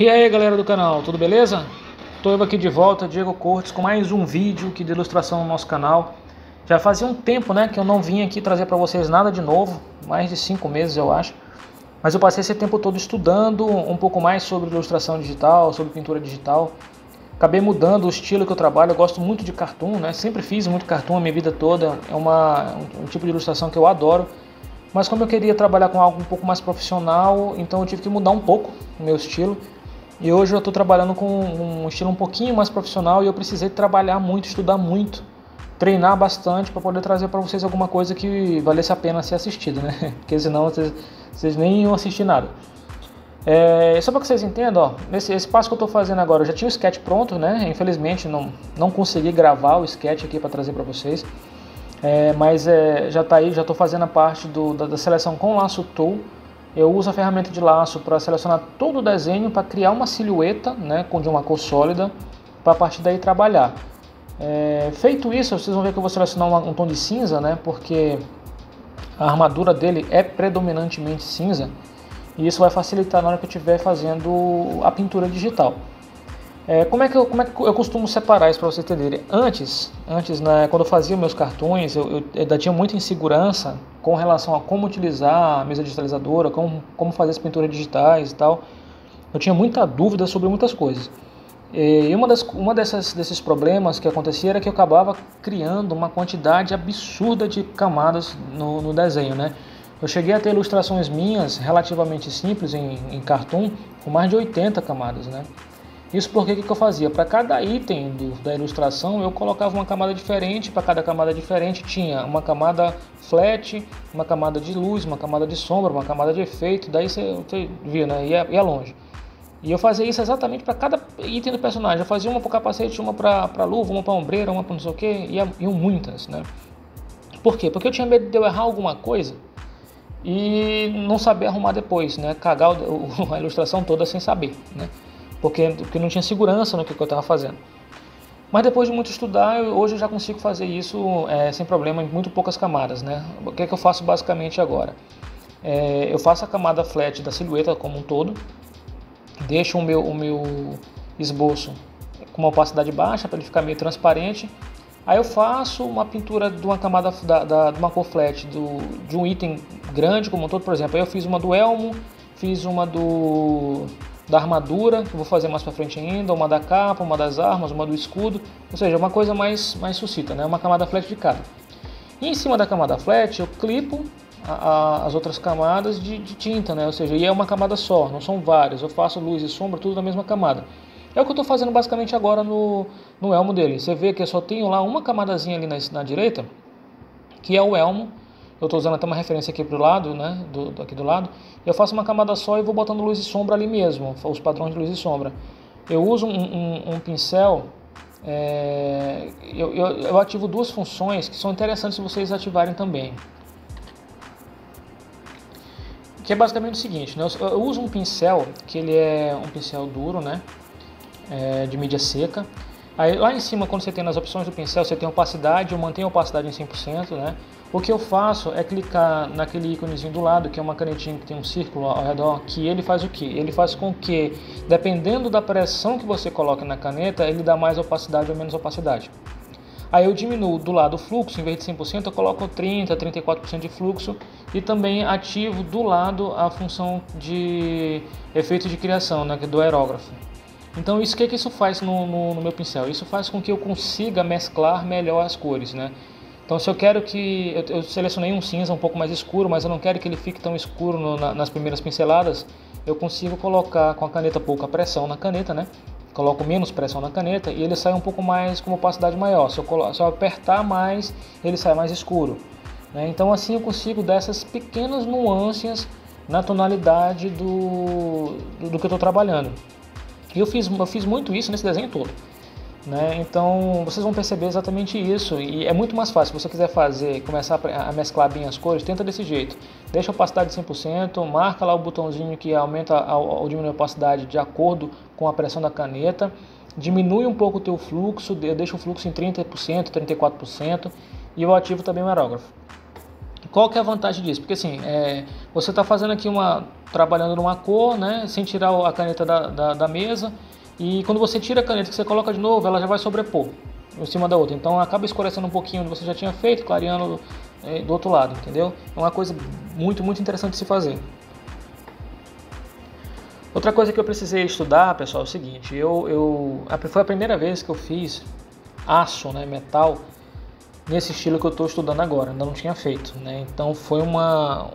E aí galera do canal, tudo beleza? Estou eu aqui de volta, Diego Cortes, com mais um vídeo aqui de ilustração no nosso canal. Já fazia um tempo, né, que eu não vim aqui trazer para vocês nada de novo, mais de 5 meses eu acho. Mas eu passei esse tempo todo estudando um pouco mais sobre ilustração digital, sobre pintura digital. Acabei mudando o estilo que eu trabalho, eu gosto muito de cartoon, né? Sempre fiz muito cartoon a minha vida toda, é um tipo de ilustração que eu adoro. Mas como eu queria trabalhar com algo um pouco mais profissional, então eu tive que mudar um pouco o meu estilo. E hoje eu estou trabalhando com um estilo um pouquinho mais profissional e eu precisei trabalhar muito, estudar muito, treinar bastante para poder trazer para vocês alguma coisa que valesse a pena ser assistida, né? Porque senão vocês nem iam assistir nada. Só para que vocês entendam, ó, esse passo que eu estou fazendo agora, eu já tinha o sketch pronto, né? Infelizmente não consegui gravar o sketch aqui para trazer para vocês. Já está aí, já estou fazendo a parte da seleção com laço tool. Eu uso a ferramenta de laço para selecionar todo o desenho, para criar uma silhueta, né, de uma cor sólida, para a partir daí trabalhar. Feito isso, vocês vão ver que eu vou selecionar um tom de cinza, né, porque a armadura dele é predominantemente cinza, e isso vai facilitar na hora que eu estiver fazendo a pintura digital. Como é que eu costumo separar isso para vocês entenderem? Antes, né, quando eu fazia meus cartões, eu ainda tinha muita insegurança com relação a como utilizar a mesa digitalizadora, como fazer as pinturas digitais e tal. Eu tinha muita dúvida sobre muitas coisas. E desses problemas que acontecia era que eu acabava criando uma quantidade absurda de camadas no desenho, né? Eu cheguei a ter ilustrações minhas relativamente simples em cartoon com mais de 80 camadas, né? Isso porque o que eu fazia? Para cada item da ilustração eu colocava uma camada diferente, para cada camada diferente tinha uma camada flat, uma camada de luz, uma camada de sombra, uma camada de efeito, daí você via, né? Ia longe. E eu fazia isso exatamente para cada item do personagem. Eu fazia uma para o capacete, uma para luva, uma para ombreira, uma para não sei o que, iam muitas, né? Por quê? Porque eu tinha medo de eu errar alguma coisa e não saber arrumar depois, né? Cagar a ilustração toda sem saber, né? Porque não tinha segurança no que eu estava fazendo. Mas depois de muito estudar, hoje eu já consigo fazer isso sem problema em muito poucas camadas, né? O que eu faço basicamente agora? Eu faço a camada flat da silhueta como um todo, deixo o meu esboço com uma opacidade baixa para ele ficar meio transparente. Aí eu faço uma pintura de uma camada de uma cor flat de um item grande como um todo, por exemplo. Aí eu fiz uma do elmo, fiz uma da armadura, que eu vou fazer mais para frente ainda, uma da capa, uma das armas, uma do escudo, ou seja, uma coisa mais sucinta, né? Uma camada flat de cada. E em cima da camada flat eu clipo as outras camadas de tinta, né? Ou seja, e é uma camada só, não são várias, eu faço luz e sombra tudo na mesma camada. É o que eu estou fazendo basicamente agora no elmo dele. Você vê que eu só tenho lá uma camadazinha ali na direita, que é o elmo. Eu estou usando até uma referência aqui para o lado, né, aqui do lado. Eu faço uma camada só e vou botando luz e sombra ali mesmo, os padrões de luz e sombra. Eu uso um pincel, eu ativo duas funções que são interessantes se vocês ativarem também. Que é basicamente o seguinte, né, eu uso um pincel, que ele é um pincel duro, né, de mídia seca. Aí lá em cima, quando você tem nas opções do pincel, você tem opacidade, eu mantenho a opacidade em 100%, né? O que eu faço é clicar naquele íconezinho do lado, que é uma canetinha que tem um círculo ao redor, que ele faz o quê? Ele faz com que, dependendo da pressão que você coloca na caneta, ele dá mais opacidade ou menos opacidade. Aí eu diminuo do lado o fluxo, em vez de 100%, eu coloco 30%, 34% de fluxo e também ativo do lado a função de efeito de criação, né, do aerógrafo. Então isso, o que isso faz no meu pincel? Isso faz com que eu consiga mesclar melhor as cores, né? Então se eu quero que... Eu selecionei um cinza um pouco mais escuro, mas eu não quero que ele fique tão escuro nas primeiras pinceladas, eu consigo colocar com a caneta pouca pressão na caneta, né? Coloco menos pressão na caneta e ele sai um pouco mais com uma opacidade maior. Se eu apertar mais, ele sai mais escuro, né? Então assim eu consigo dar essas pequenas nuances na tonalidade do que eu estou trabalhando. E eu fiz muito isso nesse desenho todo, né? Então vocês vão perceber exatamente isso. E é muito mais fácil. Se você quiser começar a mesclar bem as cores, tenta desse jeito. Deixa a opacidade de 100%, marca lá o botãozinho que aumenta ou diminui a opacidade de acordo com a pressão da caneta. Diminui um pouco o teu fluxo, deixa o fluxo em 30%, 34%. E eu ativo também o aerógrafo. Qual que é a vantagem disso? Porque assim, você está fazendo aqui trabalhando numa cor, né, sem tirar a caneta da mesa, e quando você tira a caneta que você coloca de novo, ela já vai sobrepor em cima da outra. Então acaba escurecendo um pouquinho onde você já tinha feito, clareando do outro lado, entendeu? É uma coisa muito, muito interessante de se fazer. Outra coisa que eu precisei estudar, pessoal, é o seguinte, foi a primeira vez que eu fiz aço, né, metal, nesse estilo que eu estou estudando agora, ainda não tinha feito, né? Então foi uma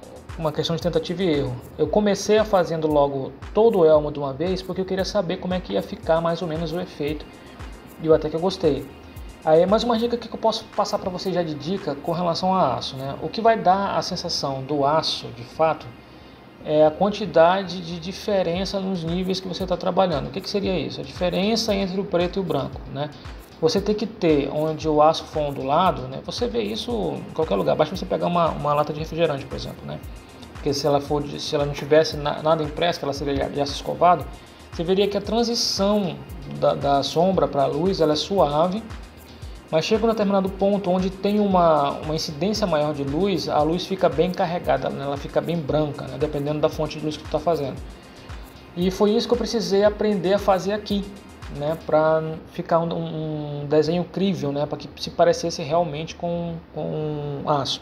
questão de tentativa e erro. Eu comecei fazendo logo todo o elmo de uma vez, porque eu queria saber como é que ia ficar mais ou menos o efeito, e eu até que eu gostei. Aí mais uma dica que eu posso passar para vocês já de dica com relação a aço, né? O que vai dar a sensação do aço, de fato, é a quantidade de diferença nos níveis que você está trabalhando. O que seria isso? A diferença entre o preto e o branco, né? Você tem que ter, onde o aço for ondulado, né? Você vê isso em qualquer lugar. Basta você pegar uma lata de refrigerante, por exemplo, né? Porque se ela não tivesse nada impresso, que ela seria de aço escovado, você veria que a transição da sombra para a luz ela é suave, mas chega um determinado ponto onde tem uma incidência maior de luz, a luz fica bem carregada, né? Ela fica bem branca, né? Dependendo da fonte de luz que tu está fazendo. E foi isso que eu precisei aprender a fazer aqui, né? Para ficar um desenho crível, né? Para que se parecesse realmente com aço.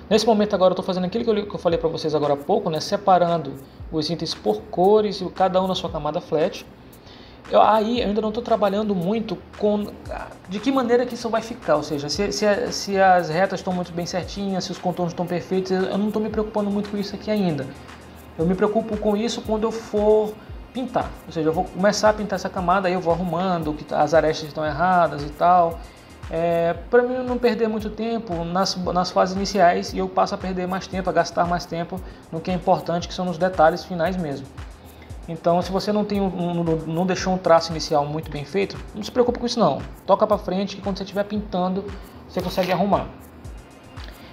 Nesse momento agora eu estou fazendo aquilo que eu falei para vocês agora há pouco, né? Separando os itens por cores, cada um na sua camada flat. Eu ainda não estou trabalhando muito com de que maneira que isso vai ficar, ou seja, se as retas estão muito bem certinhas, se os contornos estão perfeitos, eu não estou me preocupando muito com isso aqui ainda. Eu me preocupo com isso quando eu for pintar, ou seja, eu vou começar a pintar essa camada, aí eu vou arrumando, que as arestas estão erradas e tal, para mim não perder muito tempo nas fases iniciais, e eu passo a perder mais tempo, a gastar mais tempo no que é importante, que são nos detalhes finais mesmo. Então, se você não deixou um traço inicial muito bem feito, não se preocupe com isso não. Toca para frente que quando você estiver pintando, você consegue arrumar.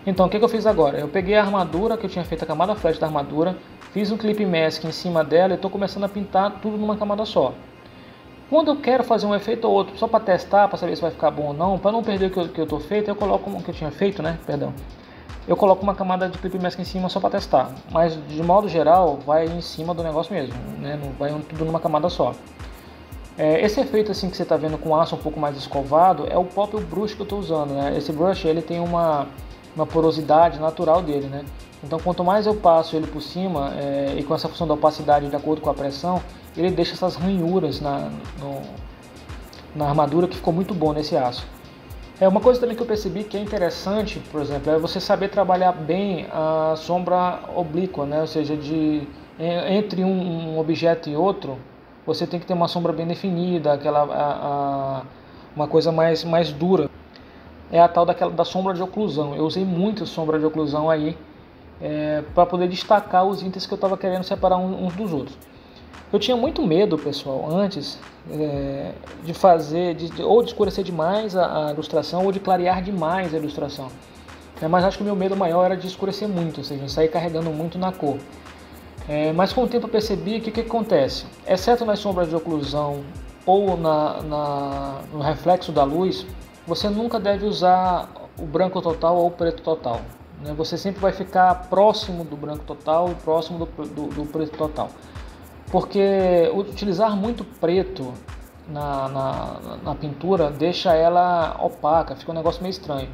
Então, o que eu fiz agora? Eu peguei a armadura, que eu tinha feito a camada flat da armadura, fiz um clip mask em cima dela e estou começando a pintar tudo numa camada só. Quando eu quero fazer um efeito ou outro, só para testar, para saber se vai ficar bom ou não, para não perder o que eu estou feito, eu coloco o que eu tinha feito, né? Perdão. Eu coloco uma camada de clip mask em cima só para testar, mas de modo geral vai em cima do negócio mesmo, né? Não vai tudo numa camada só. Esse efeito assim que você está vendo com aço um pouco mais escovado é o próprio brush que eu estou usando, né? Esse brush ele tem uma porosidade natural dele, né? Então quanto mais eu passo ele por cima e com essa função da opacidade de acordo com a pressão, ele deixa essas ranhuras na armadura, que ficou muito bom nesse aço. Uma coisa também que eu percebi que é interessante, por exemplo, é você saber trabalhar bem a sombra oblíqua, né? Ou seja, entre um objeto e outro, você tem que ter uma sombra bem definida, uma coisa mais dura. É a tal da sombra de oclusão. Eu usei muito sombra de oclusão aí, para poder destacar os itens que eu estava querendo separar uns dos outros. Eu tinha muito medo, pessoal, antes de fazer, ou de escurecer demais a ilustração, ou de clarear demais a ilustração. Mas acho que o meu medo maior era de escurecer muito, ou seja, sair carregando muito na cor. Mas com o tempo eu percebi que o que acontece? Exceto nas sombras de oclusão ou no reflexo da luz, você nunca deve usar o branco total ou o preto total. Você sempre vai ficar próximo do branco total e próximo do preto total. Porque utilizar muito preto na pintura deixa ela opaca, fica um negócio meio estranho.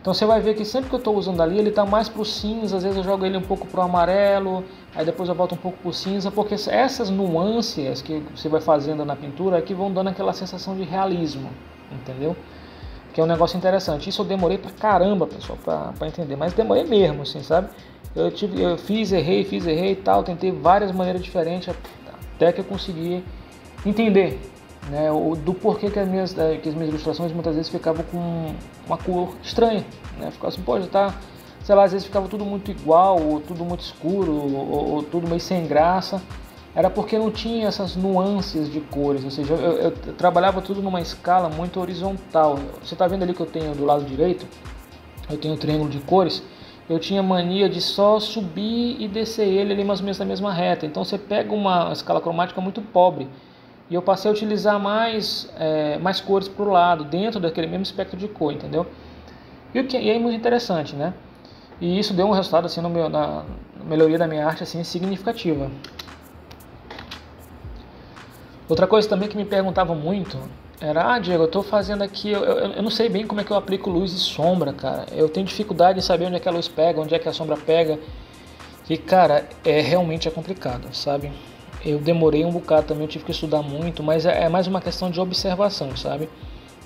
Então você vai ver que sempre que eu estou usando ali, ele está mais para o cinza, às vezes eu jogo ele um pouco para o amarelo, aí depois eu volto um pouco para o cinza, porque essas nuances que você vai fazendo na pintura é que vão dando aquela sensação de realismo, entendeu? Que é um negócio interessante. Isso eu demorei pra caramba, pessoal, pra entender, mas demorei mesmo, assim, sabe? Eu fiz, errei e tal, tentei várias maneiras diferentes até que eu consegui entender, né, do porquê que as minhas ilustrações muitas vezes ficavam com uma cor estranha, né? Ficava assim, pô, já tá, sei lá, às vezes ficava tudo muito igual, ou tudo muito escuro, ou tudo meio sem graça. Era porque não tinha essas nuances de cores, ou seja, eu trabalhava tudo numa escala muito horizontal. Você está vendo ali que eu tenho do lado direito, eu tenho um triângulo de cores, eu tinha mania de só subir e descer ele ali mais ou menos na mesma reta. Então você pega uma escala cromática muito pobre, e eu passei a utilizar mais cores para o lado, dentro daquele mesmo espectro de cor, entendeu? E é muito interessante, né? E isso deu um resultado assim na melhoria da minha arte assim significativa. Outra coisa também que me perguntavam muito era: Diego, eu estou fazendo aqui, eu não sei bem como é que eu aplico luz e sombra, cara. Eu tenho dificuldade em saber onde é que a luz pega, onde é que a sombra pega. E, cara, realmente é complicado, sabe? Eu demorei um bocado também, eu tive que estudar muito, mas é mais uma questão de observação, sabe?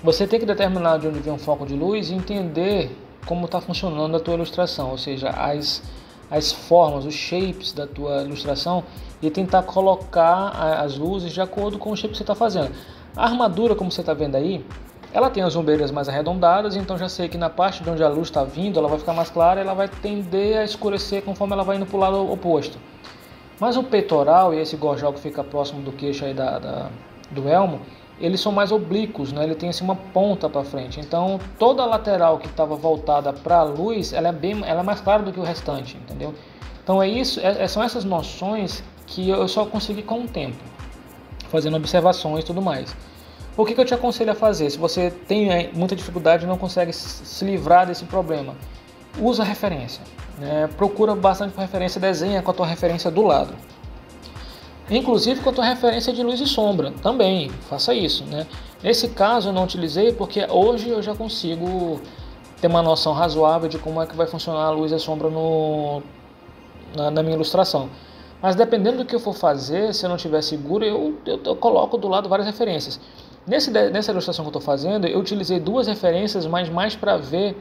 Você tem que determinar de onde vem um foco de luz e entender como está funcionando a tua ilustração, ou seja, as formas, os shapes da tua ilustração, e tentar colocar as luzes de acordo com o shape que você está fazendo. A armadura, como você está vendo aí, ela tem as ombreiras mais arredondadas, então já sei que na parte de onde a luz está vindo, ela vai ficar mais clara e ela vai tender a escurecer conforme ela vai indo para o lado oposto. Mas o peitoral e esse gorjal que fica próximo do queixo aí do elmo, eles são mais oblíquos, né? Ele tem assim uma ponta para frente. Então toda a lateral que estava voltada para a luz, ela é mais clara do que o restante, entendeu? Então são essas noções que eu só consegui com o tempo, fazendo observações e tudo mais. O que eu te aconselho a fazer? Se você tem muita dificuldade e não consegue se livrar desse problema, usa referência, né? Procura bastante por referência, desenha com a tua referência do lado. Inclusive com a tua referência de luz e sombra, também, faça isso, né? Nesse caso eu não utilizei porque hoje eu já consigo ter uma noção razoável de como é que vai funcionar a luz e a sombra na minha ilustração. Mas dependendo do que eu for fazer, se eu não estiver seguro, eu coloco do lado várias referências. Nessa ilustração que eu estou fazendo, eu utilizei duas referências, mas mais para ver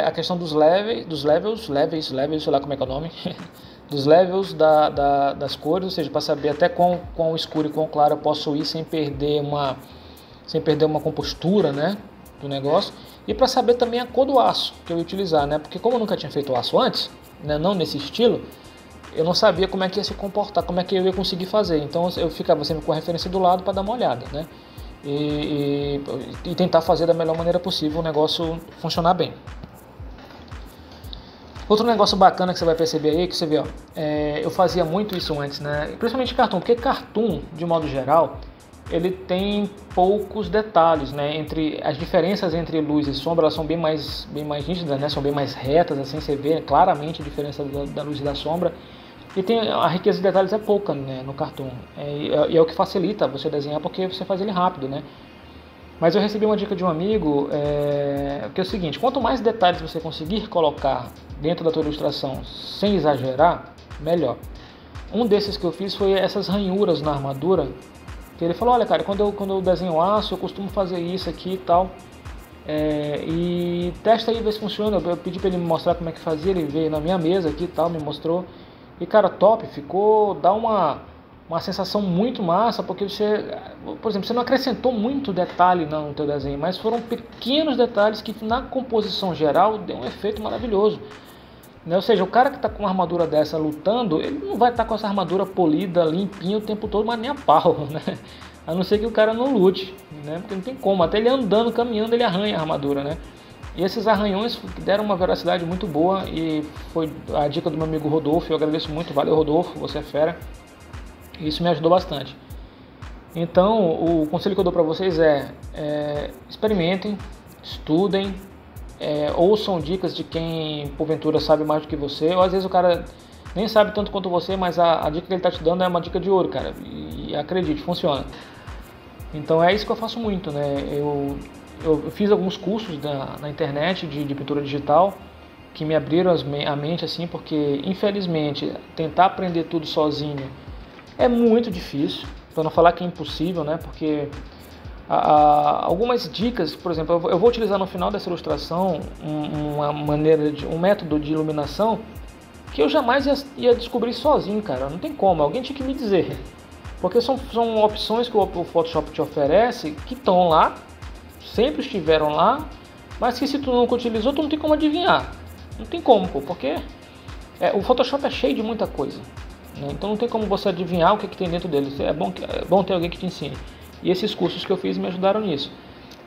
a questão dos levels, sei lá como é que é o nome, dos levels das cores, ou seja, para saber até quão escuro e quão claro eu posso ir sem perder uma compostura, né, do negócio, e para saber também a cor do aço que eu ia utilizar, né, porque como eu nunca tinha feito aço antes, né, não nesse estilo, eu não sabia como é que ia se comportar, como é que eu ia conseguir fazer. Então eu ficava sempre com a referência do lado para dar uma olhada, né? E tentar fazer da melhor maneira possível o negócio funcionar bem. Outro negócio bacana que você vai perceber aí, que você vê, ó, eu fazia muito isso antes, né? Principalmente cartoon, porque cartoon, de modo geral, ele tem poucos detalhes, né? As diferenças entre luz e sombra, elas são bem mais nítidas, né? São bem mais retas, assim, você vê claramente a diferença da luz e da sombra. E a riqueza de detalhes é pouca, né, no cartoon. E é o que facilita você desenhar porque você faz ele rápido, né? Mas eu recebi uma dica de um amigo, que é o seguinte: quanto mais detalhes você conseguir colocar dentro da tua ilustração sem exagerar, melhor. Um desses que eu fiz foi essas ranhuras na armadura, que ele falou: olha, cara, quando eu desenho aço, eu costumo fazer isso aqui e tal. E testa aí, vê se funciona. Eu pedi para ele me mostrar como é que fazia, ele veio na minha mesa aqui e tal, me mostrou. E cara, top, dá uma sensação muito massa, porque você, por exemplo, você não acrescentou muito detalhe no teu desenho, mas foram pequenos detalhes que na composição geral deu um efeito maravilhoso, né? Ou seja, o cara que está com uma armadura dessa lutando, ele não vai estar com essa armadura polida, limpinha o tempo todo, mas nem a pau, né? A não ser que o cara não lute, né? Porque não tem como, até ele andando, caminhando, ele arranha a armadura, né? E esses arranhões deram uma veracidade muito boa e foi a dica do meu amigo Rodolfo. Eu agradeço muito, valeu Rodolfo, você é fera. Isso me ajudou bastante. Então o conselho que eu dou para vocês experimentem, estudem, ouçam dicas de quem porventura sabe mais do que você, ou às vezes o cara nem sabe tanto quanto você, mas a dica que ele está te dando é uma dica de ouro, cara, e acredite, funciona. Então é isso que eu faço muito, né? Eu fiz alguns cursos na internet de pintura digital que me abriram a mente, assim, porque infelizmente tentar aprender tudo sozinho é muito difícil, para não falar que é impossível, né? Porque algumas dicas, por exemplo, eu vou utilizar no final dessa ilustração um método de iluminação que eu jamais ia descobrir sozinho, cara. Não tem como, alguém tinha que me dizer. Porque são opções que o Photoshop te oferece que estão lá, sempre estiveram lá, mas que se tu nunca utilizou, tu não tem como adivinhar. Não tem como, pô, porque o Photoshop é cheio de muita coisa, né? Então não tem como você adivinhar o que tem dentro dele. É bom ter alguém que te ensine. E esses cursos que eu fiz me ajudaram nisso.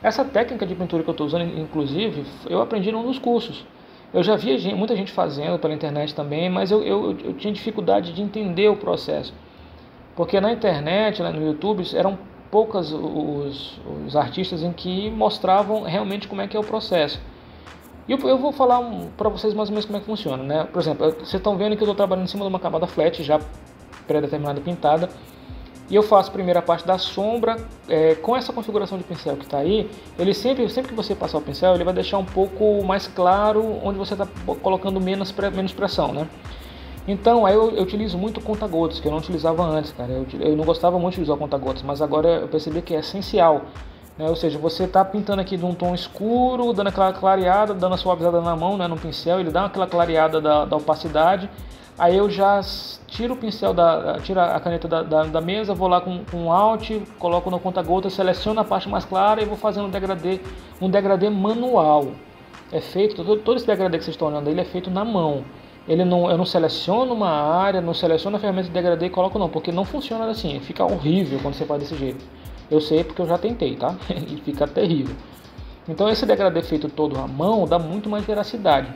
Essa técnica de pintura que eu estou usando, inclusive, eu aprendi num dos cursos. Eu já via muita gente fazendo pela internet também, mas eu tinha dificuldade de entender o processo. Porque na internet, no YouTube, eram poucos os artistas em que mostravam realmente como é que é o processo. E eu vou falar para vocês mais ou menos como é que funciona, né? Por exemplo, vocês estão vendo que eu estou trabalhando em cima de uma camada flat já pré-determinada pintada. E eu faço primeiro a parte da sombra, com essa configuração de pincel que está aí, ele sempre que você passar o pincel, ele vai deixar um pouco mais claro onde você está colocando menos pressão, né? Então, aí eu utilizo muito conta-gotas, que eu não utilizava antes, cara. Eu não gostava muito de usar conta-gotas, mas agora eu percebi que é essencial, né? Ou seja, você está pintando aqui de um tom escuro, dando aquela clareada, dando a suavizada na mão, né, no pincel, ele dá aquela clareada da opacidade. Aí eu já tiro o pincel, tiro a caneta da mesa, vou lá com um Alt, coloco no conta-gota, seleciono a parte mais clara e vou fazendo um degradê manual. É feito, todo esse degradê que vocês estão olhando, ele é feito na mão. Eu não seleciono uma área, não seleciono a ferramenta de degradê e coloco não, porque não funciona assim, fica horrível quando você faz desse jeito. Eu sei porque eu já tentei, tá? E fica terrível. Então esse degradê feito todo à mão dá muito mais veracidade.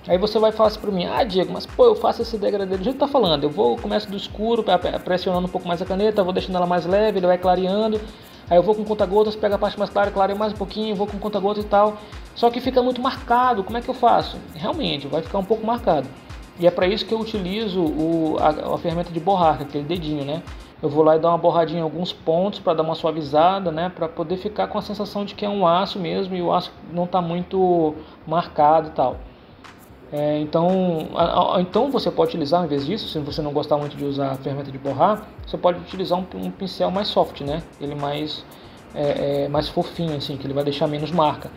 Aí você vai falar assim para mim, Diego, mas pô, eu faço esse degradê do jeito que tá falando, começo do escuro, pressionando um pouco mais a caneta, vou deixando ela mais leve, ele vai clareando, aí eu vou com conta-gotas, pego a parte mais clara, clareio mais um pouquinho, vou com conta-gotas e tal, só que fica muito marcado, como é que eu faço? Realmente, vai ficar um pouco marcado, e é para isso que eu utilizo a ferramenta de borrar, aquele dedinho, né? Eu vou lá e dar uma borradinha em alguns pontos para dar uma suavizada, né? Para poder ficar com a sensação de que é um aço mesmo e o aço não está muito marcado e tal. Então você pode utilizar, ao invés disso, se você não gostar muito de usar a ferramenta de borrar, você pode utilizar um pincel mais soft, né? Ele mais fofinho, assim, que ele vai deixar menos marca.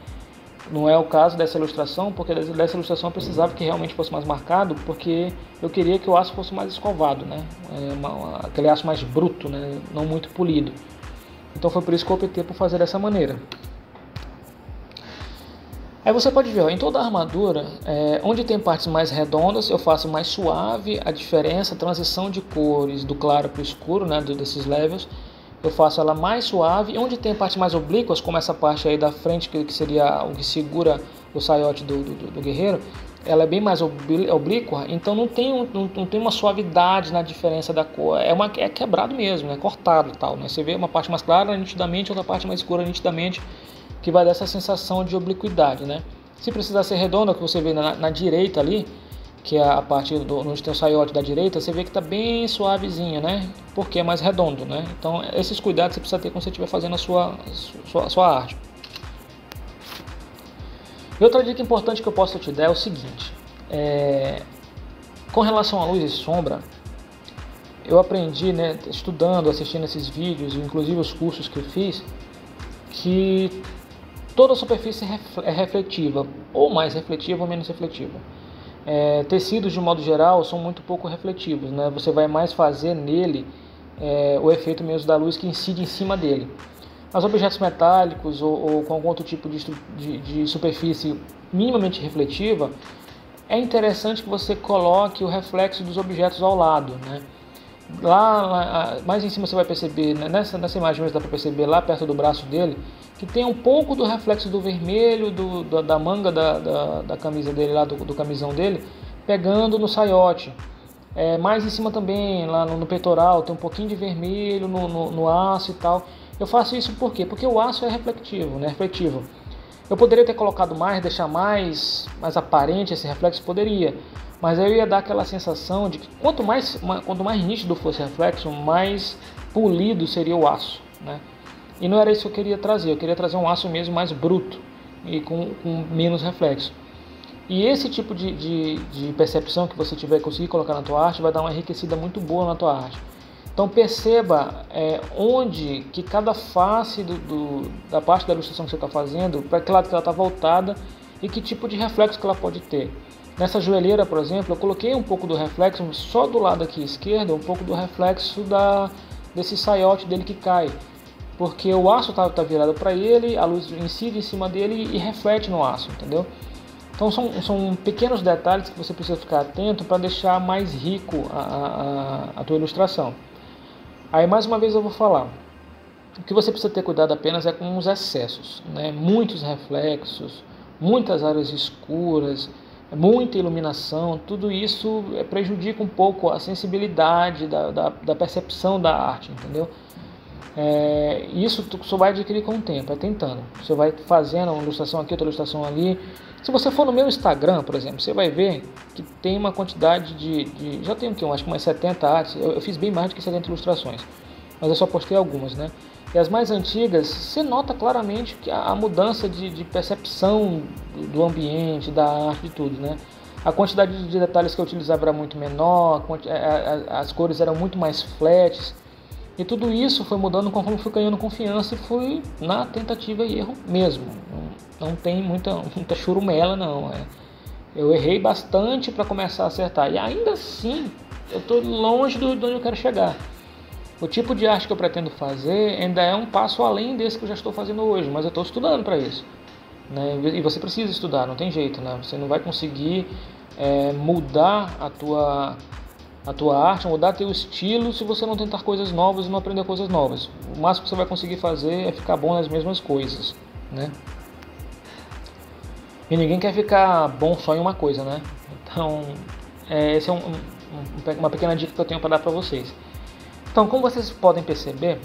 Não é o caso dessa ilustração, porque dessa ilustração eu precisava que realmente fosse mais marcado, porque eu queria que o aço fosse mais escovado, né? Aquele aço mais bruto, né? Não muito polido. Então foi por isso que eu optei por fazer dessa maneira. Aí você pode ver, ó, em toda a armadura, onde tem partes mais redondas, eu faço mais suave a diferença, a transição de cores do claro para o escuro, né, desses levels, eu faço ela mais suave. E onde tem partes mais oblíquas, como essa parte aí da frente, que seria o que segura o saiote do guerreiro, ela é bem mais oblíqua, então não tem uma suavidade na diferença da cor, é quebrado mesmo, é cortado e tal, né? Você vê uma parte mais clara nitidamente, outra parte mais escura nitidamente, que vai dar essa sensação de obliquidade, né? Se precisar ser redonda, que você vê na direita ali, que é a parte onde tem o saiote da direita, você vê que está bem suavezinho, né? Porque é mais redondo, né? Então esses cuidados você precisa ter quando você estiver fazendo a sua arte. E outra dica importante que eu posso te dar é o seguinte, com relação à luz e sombra, eu aprendi, né, estudando, assistindo esses vídeos, inclusive os cursos que eu fiz, que toda superfície é refletiva, ou mais refletiva ou menos refletiva. Tecidos, de modo geral, são muito pouco refletivos, né? Você vai mais fazer nele o efeito mesmo da luz que incide em cima dele. Mas objetos metálicos ou com algum outro tipo de superfície minimamente refletiva, é interessante que você coloque o reflexo dos objetos ao lado, né? Lá mais em cima você vai perceber, né, nessa imagem mesmo dá para perceber lá perto do braço dele, que tem um pouco do reflexo do vermelho da manga da camisa dele, lá do camisão dele, pegando no saiote. Mais em cima também, lá no peitoral, tem um pouquinho de vermelho no aço e tal. Eu faço isso por quê? Porque o aço é refletivo, né? Refletivo. Eu poderia ter colocado mais, deixar mais aparente esse reflexo, poderia. Mas aí eu ia dar aquela sensação de que quanto mais nítido fosse o reflexo, mais polido seria o aço, né? E não era isso que eu queria trazer. Eu queria trazer um aço mesmo mais bruto e com menos reflexo. E esse tipo de percepção que você tiver conseguir colocar na tua arte vai dar uma enriquecida muito boa na tua arte. Então perceba onde que cada face da parte da ilustração que você está fazendo, para que lado que ela está voltada e que tipo de reflexo que ela pode ter. Nessa joelheira, por exemplo, eu coloquei um pouco do reflexo, só do lado aqui esquerdo, um pouco do reflexo desse saiote dele que cai. Porque o aço está virado para ele, a luz incide em cima dele e reflete no aço, entendeu? Então são pequenos detalhes que você precisa ficar atento para deixar mais rico a tua ilustração. Aí mais uma vez eu vou falar, o que você precisa ter cuidado apenas é com os excessos, né? Muitos reflexos, muitas áreas escuras, muita iluminação, tudo isso prejudica um pouco a sensibilidade da percepção da arte, entendeu? Isso tu só vai adquirir com o tempo, tentando. Você vai fazendo uma ilustração aqui, outra ilustração ali. Se você for no meu Instagram, por exemplo, você vai ver que tem uma quantidade já tem o que? Acho que umas 70 artes. Eu fiz bem mais do que 70 ilustrações, mas eu só postei algumas, né? E as mais antigas, você nota claramente que a mudança de percepção do ambiente, da arte, de tudo, né? A quantidade de detalhes que eu utilizava era muito menor, as cores eram muito mais flats. E tudo isso foi mudando conforme fui ganhando confiança e fui na tentativa e erro mesmo. Não tem muita churumela, não. Eu errei bastante para começar a acertar. E ainda assim, eu estou longe de onde eu quero chegar. O tipo de arte que eu pretendo fazer ainda é um passo além desse que eu já estou fazendo hoje, mas eu estou estudando para isso, né? E você precisa estudar, não tem jeito, né? Você não vai conseguir mudar a tua arte, mudar teu estilo se você não tentar coisas novas e não aprender coisas novas. O máximo que você vai conseguir fazer é ficar bom nas mesmas coisas, né? E ninguém quer ficar bom só em uma coisa, né? Então, essa é uma pequena dica que eu tenho para dar para vocês. Então, como vocês podem perceber,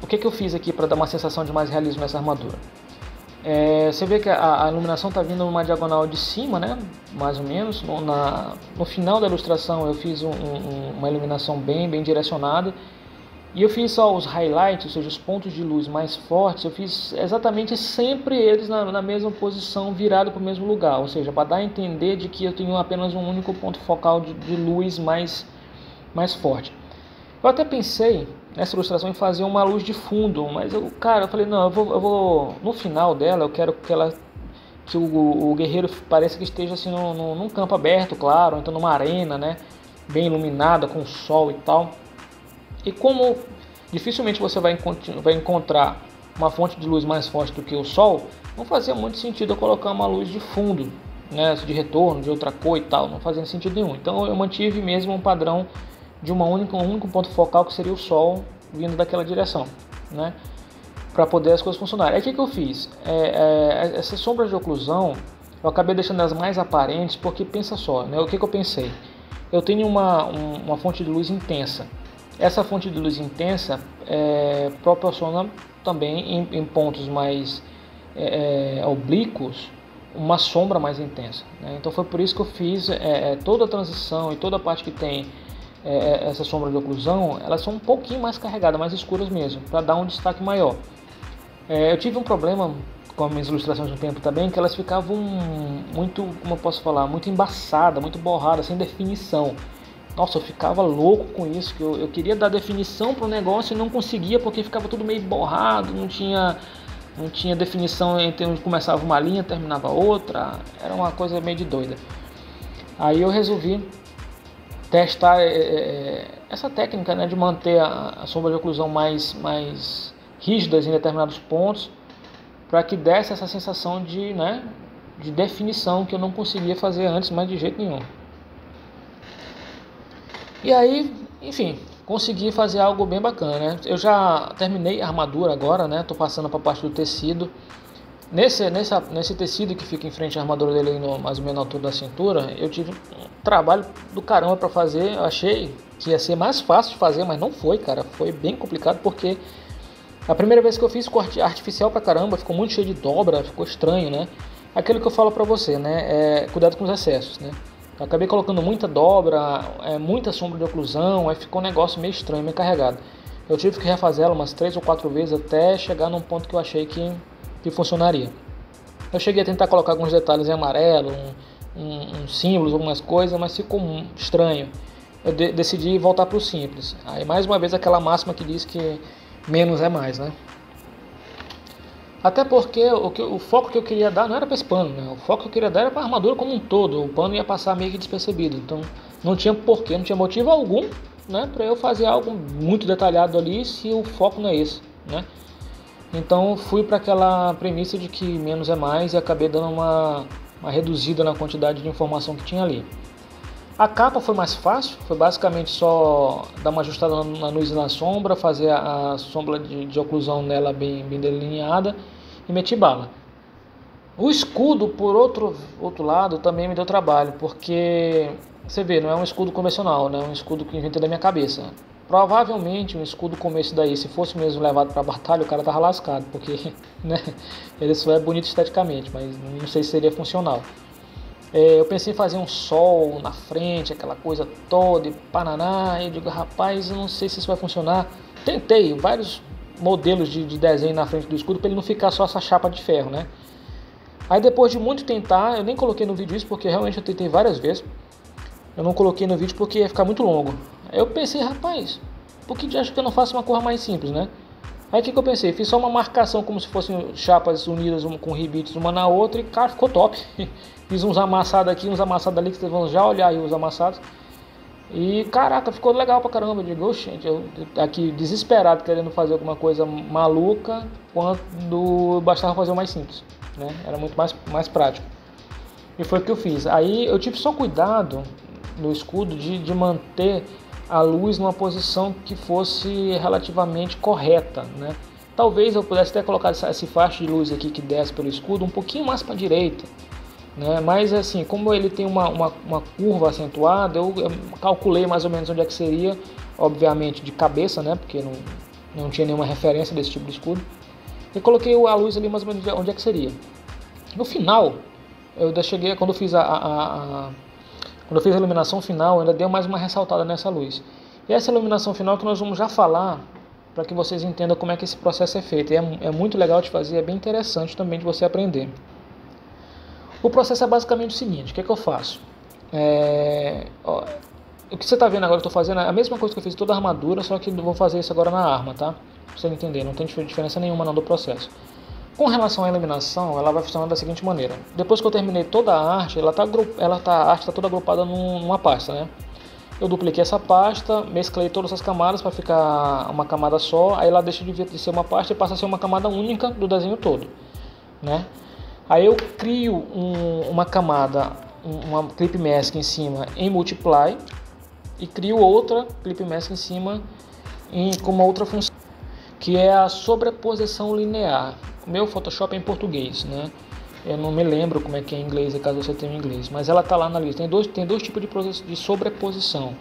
o que eu fiz aqui para dar uma sensação de mais realismo nessa armadura? Você vê que a iluminação está vindo numa diagonal de cima, né? Mais ou menos. No final da ilustração eu fiz uma iluminação bem direcionada. E eu fiz só os highlights, ou seja, os pontos de luz mais fortes, eu fiz exatamente sempre eles na mesma posição, virado para o mesmo lugar. Ou seja, para dar a entender de que eu tenho apenas um único ponto focal de luz mais forte. Eu até pensei nessa ilustração em fazer uma luz de fundo, mas eu falei, não, eu vou no final dela, eu quero que o guerreiro pareça que esteja assim num campo aberto, claro, então numa arena, né, bem iluminada, com sol e tal. E como dificilmente você vai encontrar uma fonte de luz mais forte do que o sol, não fazia muito sentido eu colocar uma luz de fundo, né, de retorno, de outra cor e tal, não fazia sentido nenhum. Então eu mantive mesmo um padrão de um único ponto focal, que seria o sol vindo daquela direção, né, para poder as coisas funcionarem. Aí o que eu fiz? Essas sombras de oclusão eu acabei deixando as mais aparentes, porque pensa só, né, o que eu pensei? Eu tenho uma fonte de luz intensa. Essa fonte de luz intensa proporciona também em pontos mais oblíquos uma sombra mais intensa, né? Então foi por isso que eu fiz toda a transição e toda a parte que tem essa sombra de oclusão, elas são um pouquinho mais carregadas, mais escuras mesmo, para dar um destaque maior. Eu tive um problema com as minhas ilustrações no tempo também, que elas ficavam muito, como eu posso falar, muito embaçadas, muito borradas, sem definição. Nossa, eu ficava louco com isso, que eu queria dar definição para o negócio e não conseguia, porque ficava tudo meio borrado, não tinha definição entre onde começava uma linha, terminava outra, era uma coisa meio de doida. Aí eu resolvi testar essa técnica, né, de manter a sombra de oclusão mais rígidas em determinados pontos, para que desse essa sensação de definição que eu não conseguia fazer antes, mas de jeito nenhum. E aí, enfim, consegui fazer algo bem bacana, né? Eu já terminei a armadura agora, né? Tô passando para a parte do tecido. Nesse tecido que fica em frente à armadura dele, mais ou menos na altura da cintura, eu tive um trabalho do caramba para fazer. Eu achei que ia ser mais fácil de fazer, mas não foi, cara. Foi bem complicado, porque a primeira vez que eu fiz ficou artificial pra caramba, ficou muito cheio de dobra, ficou estranho, né? Aquilo que eu falo pra você, né? Cuidado com os excessos, né? Eu acabei colocando muita dobra, muita sombra de oclusão, aí ficou um negócio meio estranho, meio carregado. Eu tive que refazer ela umas 3 ou 4 vezes até chegar num ponto que eu achei que funcionaria. Eu cheguei a tentar colocar alguns detalhes em amarelo, uns símbolos, algumas coisas, mas ficou estranho. Eu decidi voltar para o simples. Aí mais uma vez aquela máxima que diz que menos é mais, né? Até porque o foco que eu queria dar não era para esse pano, né? O foco que eu queria dar era para a armadura como um todo. O pano ia passar meio que despercebido. Então não tinha porquê, não tinha motivo algum, né, para eu fazer algo muito detalhado ali se o foco não é esse, né? Então fui para aquela premissa de que menos é mais e acabei dando uma reduzida na quantidade de informação que tinha ali. A capa foi mais fácil, foi basicamente só dar uma ajustada na luz e na sombra, fazer a sombra de oclusão nela bem delineada e meti bala. O escudo, por outro lado, também me deu trabalho, porque você vê, não é um escudo convencional, né? É um escudo que inventei da minha cabeça. Provavelmente um escudo como esse daí, se fosse mesmo levado para batalha, o cara tava lascado, porque né, ele só é bonito esteticamente, mas não sei se seria funcional. Eu pensei em fazer um sol na frente, aquela coisa toda, e pananá, e eu digo, rapaz, eu não sei se isso vai funcionar. Tentei vários modelos de desenho na frente do escudo para ele não ficar só essa chapa de ferro, né? Aí depois de muito tentar, eu nem coloquei no vídeo isso porque realmente eu tentei várias vezes. Eu não coloquei no vídeo porque ia ficar muito longo. Aí eu pensei, rapaz, por que acho que eu não faço uma cor mais simples, né? Aí o que eu pensei? Fiz só uma marcação como se fossem chapas unidas com ribetes uma na outra e cara, ficou top. Fiz uns amassados aqui, uns amassados ali que vocês vão já olhar aí os amassados. E caraca, ficou legal pra caramba. Eu digo, gente, eu aqui desesperado querendo fazer alguma coisa maluca, quando bastava fazer o mais simples, né? Era muito mais prático. E foi o que eu fiz. Aí eu tive só cuidado no escudo de manter a luz numa posição que fosse relativamente correta, né? Talvez eu pudesse até colocar esse faixa de luz aqui que desce pelo escudo um pouquinho mais para a direita, né? Mas assim, como ele tem uma curva acentuada, eu calculei mais ou menos onde é que seria, obviamente de cabeça, né? Porque não tinha nenhuma referência desse tipo de escudo. E coloquei a luz ali mais ou menos onde é que seria. No final, eu ainda cheguei, quando eu fiz quando eu fiz a iluminação final, eu ainda dei mais uma ressaltada nessa luz. E essa iluminação final que nós vamos já falar, para que vocês entendam como é que esse processo é feito. É muito legal de fazer, é bem interessante também de você aprender. O processo é basicamente o seguinte, o que é que eu faço? O que você está vendo agora, eu estou fazendo a mesma coisa que eu fiz em toda a armadura, só que eu vou fazer isso agora na arma, tá? Pra você entender, não tem diferença nenhuma não do processo. Com relação à iluminação, ela vai funcionar da seguinte maneira. Depois que eu terminei toda a arte, a arte está toda agrupada numa pasta, né? Eu dupliquei essa pasta, mesclei todas as camadas para ficar uma camada só, aí ela deixa de ser uma pasta e passa a ser uma camada única do desenho todo, né? Aí eu crio uma camada, uma clip mask em cima em multiply e crio outra clip mask em cima com uma outra função, que é a sobreposição linear. O meu Photoshop é em português, né? Eu não me lembro como é que é em inglês, caso você tenha em inglês, mas ela está lá na lista. Tem dois tipos de sobreposição.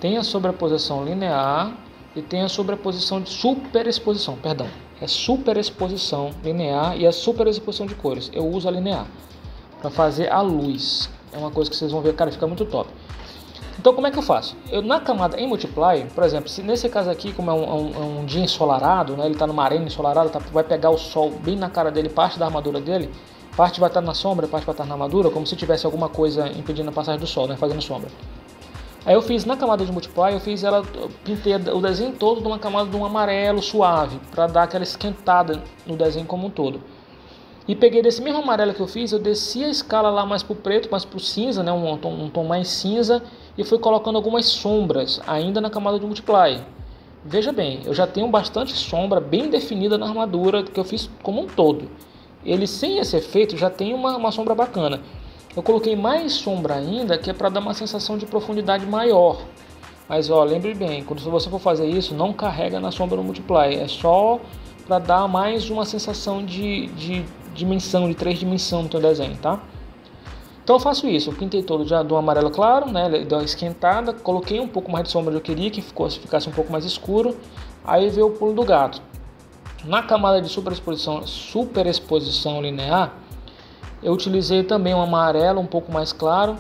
Tem a sobreposição linear e tem a sobreposição de superexposição, perdão. É superexposição linear e a superexposição de cores. Eu uso a linear para fazer a luz. É uma coisa que vocês vão ver, cara, fica muito top. Então como é que eu faço? Na camada em multiply, por exemplo, se nesse caso aqui, como é um dia ensolarado, né, ele está numa arena ensolarada, vai pegar o sol bem na cara dele, parte da armadura dele, parte vai estar na sombra, parte vai estar na armadura, como se tivesse alguma coisa impedindo a passagem do sol, né, fazendo sombra. Aí eu fiz na camada de multiply, eu pintei o desenho todo de uma camada de um amarelo suave, para dar aquela esquentada no desenho como um todo. E peguei desse mesmo amarelo que eu fiz, eu desci a escala lá mais pro preto, mais pro cinza, né, um tom mais cinza, e fui colocando algumas sombras ainda na camada de multiply. Veja bem, eu já tenho bastante sombra bem definida na armadura que eu fiz como um todo. Ele sem esse efeito já tem uma sombra bacana. Eu coloquei mais sombra ainda, que é para dar uma sensação de profundidade maior. Mas ó, lembre bem, quando você for fazer isso, não carrega na sombra no multiply, é só para dar mais uma sensação de dimensão, de 3 dimensões no teu desenho, tá? Então eu faço isso, eu pintei todo já do amarelo claro, né, deu uma esquentada, coloquei um pouco mais de sombra que eu queria, que ficasse um pouco mais escuro, aí veio o pulo do gato. Na camada de superexposição linear, eu utilizei também um amarelo um pouco mais claro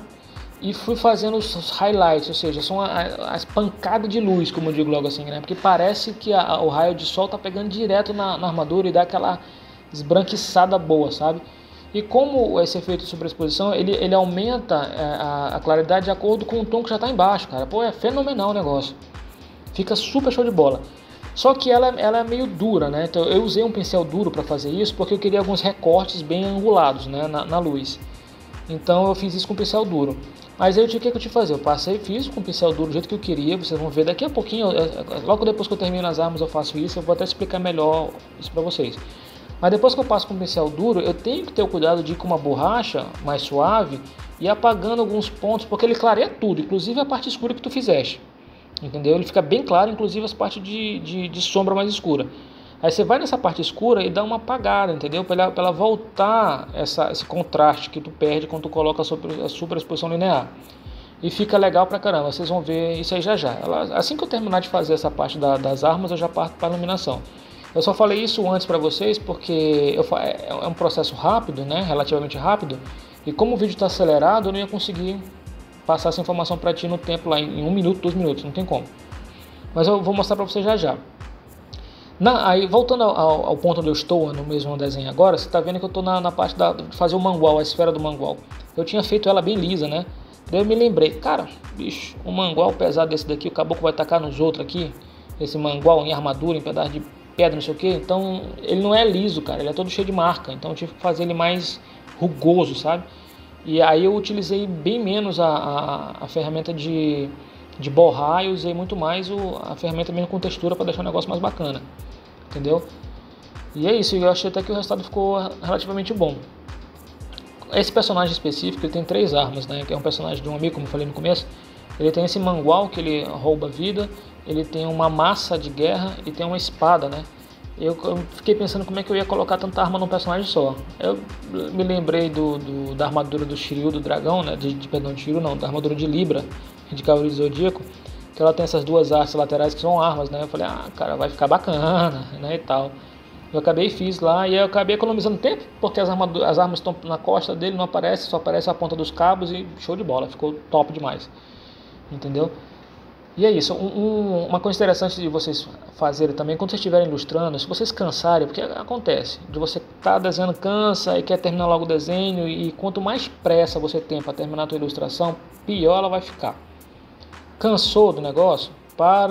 e fui fazendo os highlights, ou seja, são as pancadas de luz, como eu digo logo assim, né, porque parece que o raio de sol tá pegando direto na armadura e dá aquela esbranquiçada boa, sabe? E como esse efeito de sobreexposição, ele aumenta a claridade de acordo com o tom que já está embaixo, cara. Pô, é fenomenal o negócio. Fica super show de bola. Só que ela é meio dura, né? Então eu usei um pincel duro para fazer isso, porque eu queria alguns recortes bem angulados, né, na luz. Então eu fiz isso com pincel duro. Mas aí o que eu tive que fazer? Eu passei, fiz com pincel duro do jeito que eu queria. Vocês vão ver daqui a pouquinho, logo depois que eu termino as armas eu faço isso. Eu vou até explicar melhor isso para vocês. Mas depois que eu passo com o pincel duro, eu tenho que ter o cuidado de ir com uma borracha mais suave e apagando alguns pontos, porque ele clareia tudo, inclusive a parte escura que tu fizeste. Entendeu? Ele fica bem claro, inclusive as partes de sombra mais escura. Aí você vai nessa parte escura e dá uma apagada, entendeu? Para ela voltar esse contraste que tu perde quando tu coloca a superexposição linear. e fica legal pra caramba. Vocês vão ver isso aí já já. Assim que eu terminar de fazer essa parte das armas, eu já parto para a iluminação. Eu só falei isso antes para vocês porque é um processo rápido, né, relativamente rápido, e como o vídeo está acelerado, eu não ia conseguir passar essa informação para ti no tempo lá em 1 minuto, 2 minutos, não tem como. Mas eu vou mostrar para você já já. Aí voltando ao ponto onde eu estou no mesmo desenho agora, você está vendo que eu estou na parte de fazer o mangual, a esfera do mangual. Eu tinha feito ela bem lisa, né? Daí eu me lembrei, cara, bicho, um mangual pesado desse daqui, o caboclo vai tacar nos outros aqui, esse mangual em armadura, em pedaço de pedra, não sei o que, então ele não é liso, cara, ele é todo cheio de marca, então eu tive que fazer ele mais rugoso, sabe? E aí eu utilizei bem menos a ferramenta de borrar e usei muito mais a ferramenta mesmo com textura para deixar o negócio mais bacana, entendeu? E é isso, eu achei até que o resultado ficou relativamente bom. Esse personagem específico, ele tem 3 armas, né? Que é um personagem de um amigo, como eu falei no começo. Ele tem esse mangual que ele rouba vida, ele tem uma massa de guerra e tem uma espada, né? Eu fiquei pensando como é que eu ia colocar tanta arma num personagem só. Eu me lembrei da armadura do Shiryu, do dragão, né? Perdão, de Shiryu não, da armadura de Libra, de Cavaleiro do Zodíaco, que ela tem essas 2 hastes laterais que são armas, né? Eu falei, cara, vai ficar bacana, né, e tal. Eu fiz lá e eu acabei economizando tempo, porque as armas estão na costa dele, não aparece, só aparece a ponta dos cabos e show de bola, ficou top demais, entendeu? E é isso, uma coisa interessante de vocês fazerem também, quando vocês estiverem ilustrando, se vocês cansarem, porque acontece, de você estar desenhando, cansa e quer terminar logo o desenho, e quanto mais pressa você tem para terminar a tua ilustração, pior ela vai ficar. Cansou do negócio?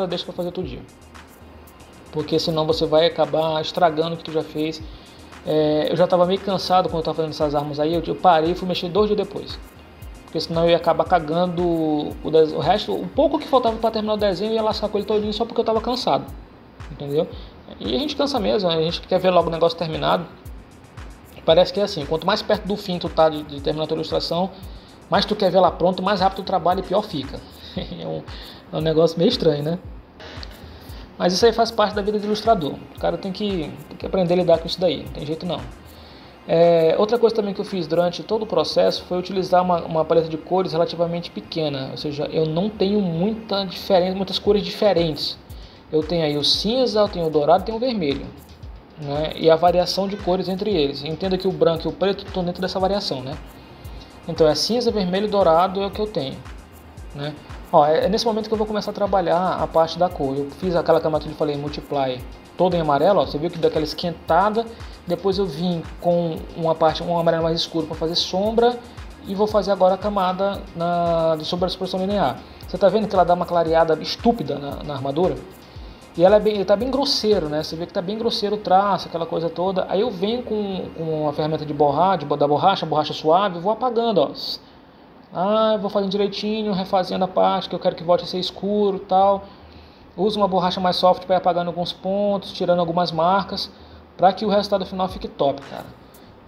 Deixa para fazer outro dia. Porque senão você vai acabar estragando o que tu já fez. Eu já estava meio cansado quando eu estava fazendo essas armas aí, eu parei e fui mexer 2 dias depois. Porque senão eu ia acabar cagando o resto, o pouco que faltava para terminar o desenho, eu ia lascar com ele todinho só porque eu estava cansado. Entendeu? E a gente cansa mesmo, a gente quer ver logo o negócio terminado. Parece que é assim, quanto mais perto do fim tu tá de terminar a tua ilustração, mais tu quer ver ela pronto, mais rápido o trabalho e pior fica. É um negócio meio estranho, né? Mas isso aí faz parte da vida de ilustrador. O cara tem que aprender a lidar com isso daí, não tem jeito não. Outra coisa também que eu fiz durante todo o processo foi utilizar uma paleta de cores relativamente pequena. Ou seja, eu não tenho muitas cores diferentes. Eu tenho aí o cinza, eu tenho o dourado e tenho o vermelho, né? E a variação de cores entre eles. Entenda que o branco e o preto estão dentro dessa variação, né? Então é cinza, vermelho e dourado é o que eu tenho, né? É nesse momento que eu vou começar a trabalhar a parte da cor. Eu fiz aquela camada que eu falei, multiply, toda em amarelo, ó, você viu que deu aquela esquentada. Depois eu vim com um amarelo mais escuro para fazer sombra. E vou fazer agora a camada sobre a superposição linear. Você está vendo que ela dá uma clareada estúpida na armadura? E ele tá bem grosseiro, né? Você vê que tá bem grosseiro o traço, aquela coisa toda. Aí eu venho com a ferramenta de borrar, da borracha suave, vou apagando, ó. Eu vou fazendo direitinho, refazendo a parte que eu quero que volte a ser escuro e tal. Uso uma borracha mais soft para ir apagando alguns pontos, tirando algumas marcas, para que o resultado final fique top, cara.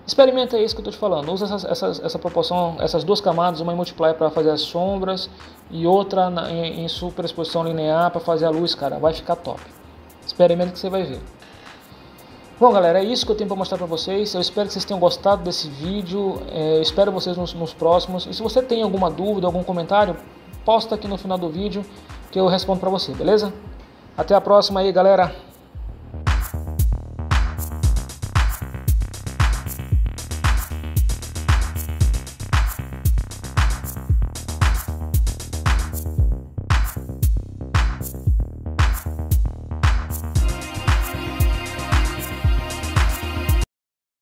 Experimenta isso que eu tô te falando. Usa essa proporção, essas 2 camadas, uma em multiply para fazer as sombras e outra em superexposição linear para fazer a luz, cara. Vai ficar top. Experimenta que você vai ver. Bom, galera, é isso que eu tenho para mostrar para vocês. Eu espero que vocês tenham gostado desse vídeo. Eu espero vocês nos próximos. E se você tem alguma dúvida, algum comentário, posta aqui no final do vídeo que eu respondo para você, beleza? Até a próxima aí, galera.